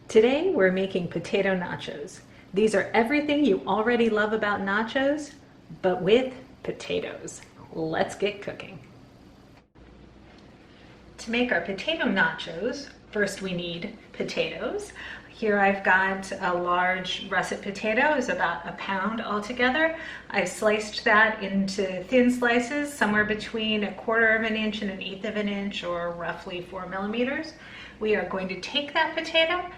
Today we're making potato nachos. These are everything you already love about nachos, but with potatoes. Let's get cooking. To make our potato nachos, first we need potatoes. Here I've got a large russet potato, it's about a pound altogether. I've sliced that into thin slices, somewhere between 1/4 of an inch and 1/8 of an inch, or roughly 4 millimeters. We are going to take that potato,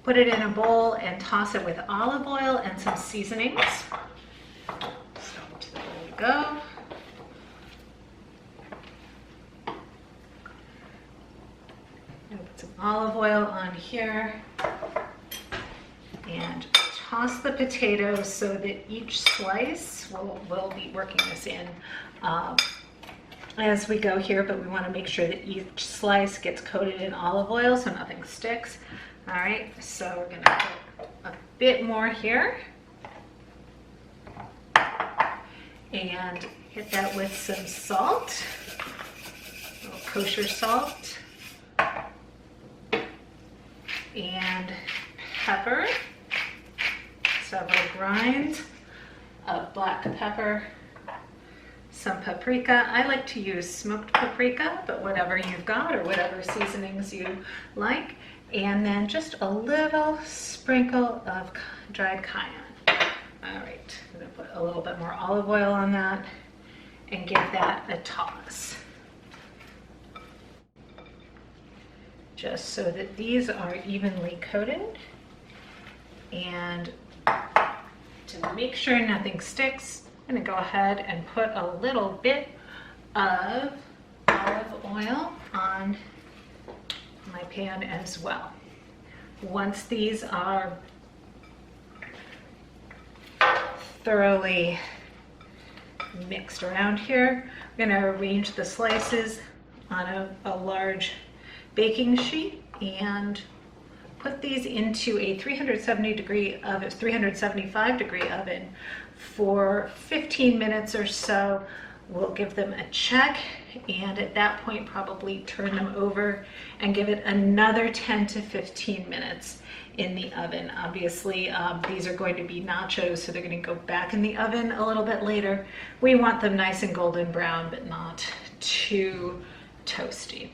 put it in a bowl, and toss it with olive oil and some seasonings. So there we go. Put some olive oil on here and toss the potatoes so that each slice, we'll be working this in as we go here, but we want to make sure that each slice gets coated in olive oil so nothing sticks. All right, so we're going to put a bit more here and hit that with some salt, a little kosher salt, and pepper, several grinds of black pepper, some paprika. I like to use smoked paprika, but whatever you've got or whatever seasonings you like. And then just a little sprinkle of dried cayenne. All right, I'm gonna put a little bit more olive oil on that and give that a toss. Just so that these are evenly coated. And to make sure nothing sticks, I'm gonna go ahead and put a little bit of olive oil on my pan as well. Once these are thoroughly mixed around here, I'm going to arrange the slices on a large baking sheet and put these into a 375 degree oven for 15 minutes or so. We'll give them a check, and at that point probably turn them over and give it another 10 to 15 minutes in the oven. Obviously, these are going to be nachos, so they're going to go back in the oven a little bit later. We want them nice and golden brown, but not too toasty.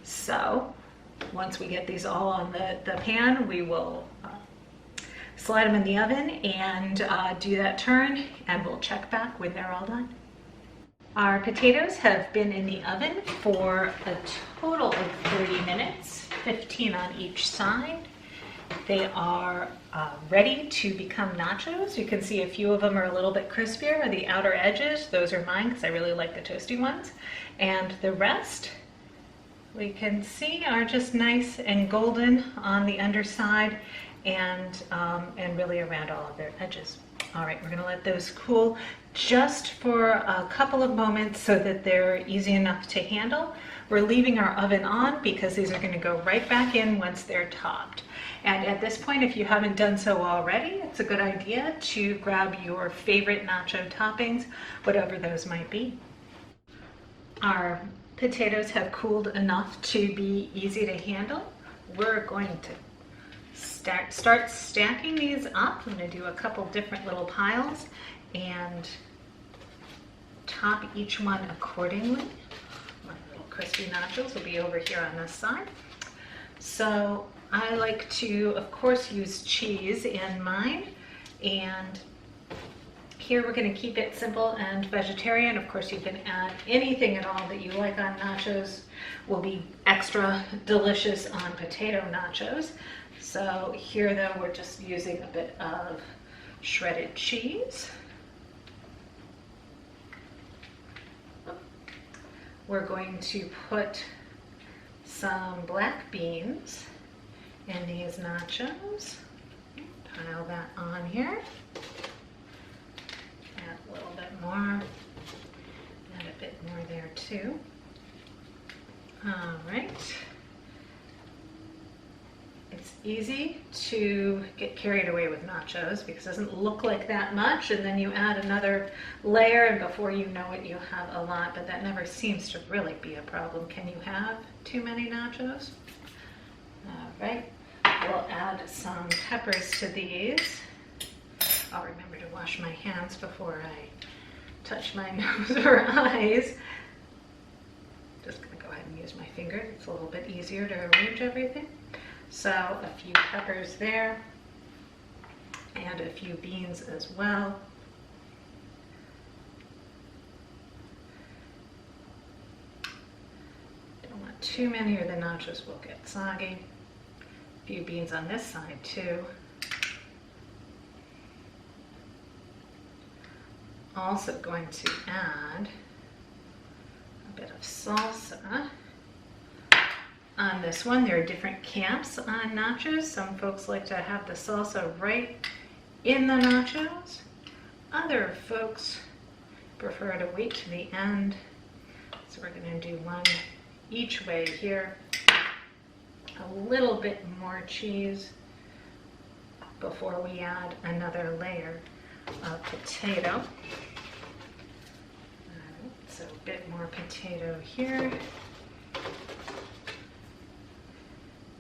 So once we get these all on the pan, we will slide them in the oven and do that turn, and we'll check back when they're all done. Our potatoes have been in the oven for a total of 30 minutes, 15 on each side. They are ready to become nachos. You can see a few of them are a little bit crispier, the outer edges. Those are mine because I really like the toasty ones. And the rest, we can see, are just nice and golden on the underside and really around all of their edges. All right, we're gonna let those cool just for a couple of moments so that they're easy enough to handle. We're leaving our oven on because these are gonna go right back in once they're topped. And at this point, if you haven't done so already, it's a good idea to grab your favorite nacho toppings, whatever those might be. Our potatoes have cooled enough to be easy to handle. We're going to start stacking these up. I'm going to do a couple different little piles and top each one accordingly. My little crispy nachos will be over here on this side. So I like to, of course, use cheese in mine, and here we're going to keep it simple and vegetarian. Of course, you can add anything at all that you like on nachos. Will be extra delicious on potato nachos. So here, though, we're just using a bit of shredded cheese. We're going to put some black beans in these nachos. Pile that on here. Add a little bit more. Add a bit more there too. All right. It's easy to get carried away with nachos because it doesn't look like that much, and then you add another layer and before you know it you have a lot, but that never seems to really be a problem. Can you have too many nachos? All right, add some peppers to these. I'll remember to wash my hands before I touch my nose or eyes. Just gonna go ahead and use my finger. It's a little bit easier to arrange everything. So a few peppers there and a few beans as well. Don't want too many or the nachos will get soggy. A few beans on this side too. Also going to add a bit of salsa. On this one, there are different camps on nachos. Some folks like to have the salsa right in the nachos. Other folks prefer to wait to the end. So we're going to do one each way here. A little bit more cheese before we add another layer of potato. So a bit more potato here,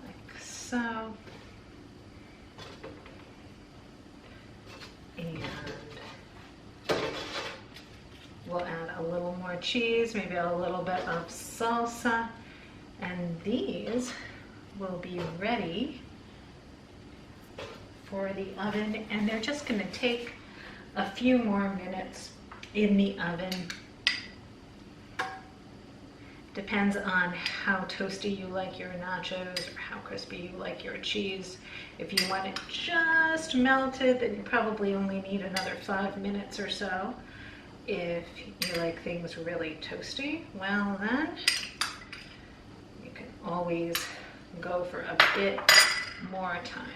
like so. And we'll add a little more cheese, maybe a little bit of salsa, and these will be ready for the oven, and they're just going to take a few more minutes in the oven. Depends on how toasty you like your nachos or how crispy you like your cheese. If you want it just melted, then you probably only need another 5 minutes or so. If you like things really toasty, well then, you can always go for a bit more time.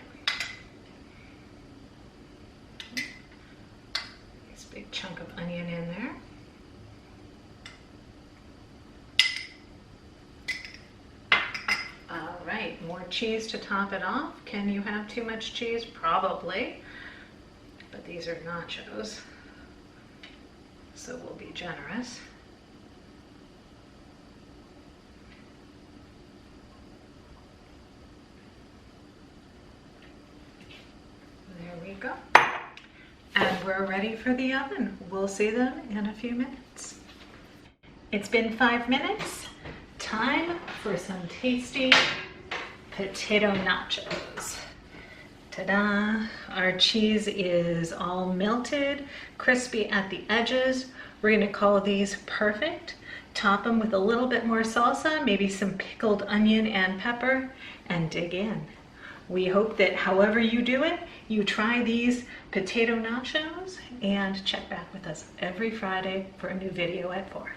This big chunk of onion in there. All right, more cheese to top it off. Can you have too much cheese? Probably, but these are nachos, so we'll be generous. There we go. And we're ready for the oven. We'll see them in a few minutes. It's been 5 minutes. Time for some tasty potato nachos. Ta-da! Our cheese is all melted, crispy at the edges. We're going to call these perfect. Top them with a little bit more salsa, maybe some pickled onion and pepper, and dig in. We hope that however you do it, you try these potato nachos and check back with us every Friday for a new video at 4.